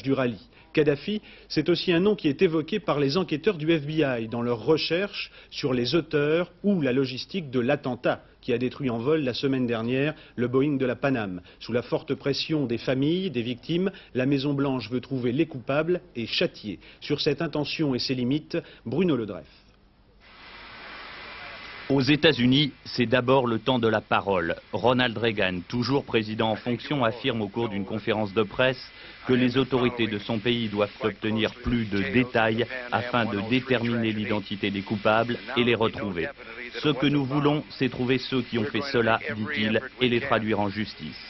du rallye. Kadhafi, c'est aussi un nom qui est évoqué par les enquêteurs du FBI dans leurs recherches sur les auteurs ou la logistique de l'attentat qui a détruit en vol la semaine dernière le Boeing de la Paname. Sous la forte pression des familles, des victimes, la Maison-Blanche veut trouver les coupables et châtier. Sur cette intention et ses limites, Bruno Le Dreff. Aux États-Unis, c'est d'abord le temps de la parole. Ronald Reagan, toujours président en fonction, affirme au cours d'une conférence de presse que les autorités de son pays doivent obtenir plus de détails afin de déterminer l'identité des coupables et les retrouver. Ce que nous voulons, c'est trouver ceux qui ont fait cela, dit-il, et les traduire en justice.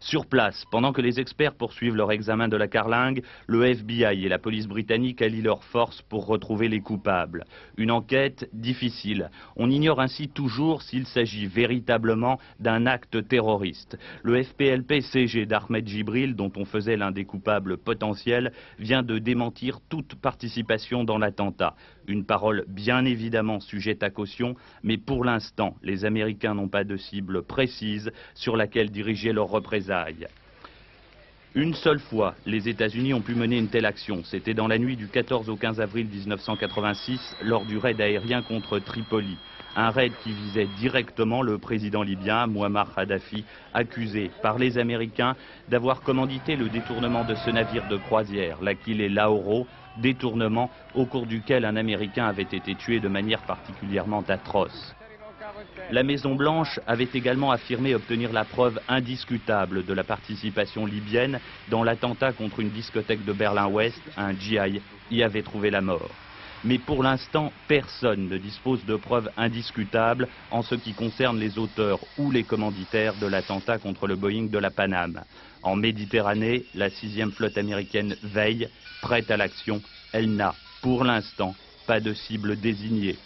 Sur place, pendant que les experts poursuivent leur examen de la carlingue, le FBI et la police britannique allient leurs forces pour retrouver les coupables. Une enquête difficile. On ignore ainsi toujours s'il s'agit véritablement d'un acte terroriste. Le FPLP-CG d'Ahmed Jibril, dont on faisait l'un des coupables potentiels, vient de démentir toute participation dans l'attentat. Une parole bien évidemment sujette à caution, mais pour l'instant, les Américains n'ont pas de cible précise sur laquelle diriger leurs représailles. Une seule fois, les États-Unis ont pu mener une telle action. C'était dans la nuit du 14 au 15 avril 1986, lors du raid aérien contre Tripoli. Un raid qui visait directement le président libyen, Mouammar Kadhafi, accusé par les Américains d'avoir commandité le détournement de ce navire de croisière, l'Aquilée Lauro, détournement au cours duquel un Américain avait été tué de manière particulièrement atroce. La Maison-Blanche avait également affirmé obtenir la preuve indiscutable de la participation libyenne dans l'attentat contre une discothèque de Berlin-Ouest. Un GI y avait trouvé la mort. Mais pour l'instant, personne ne dispose de preuves indiscutables en ce qui concerne les auteurs ou les commanditaires de l'attentat contre le Boeing de la Paname. En Méditerranée, la 6e flotte américaine veille, prête à l'action. Elle n'a, pour l'instant, pas de cible désignée.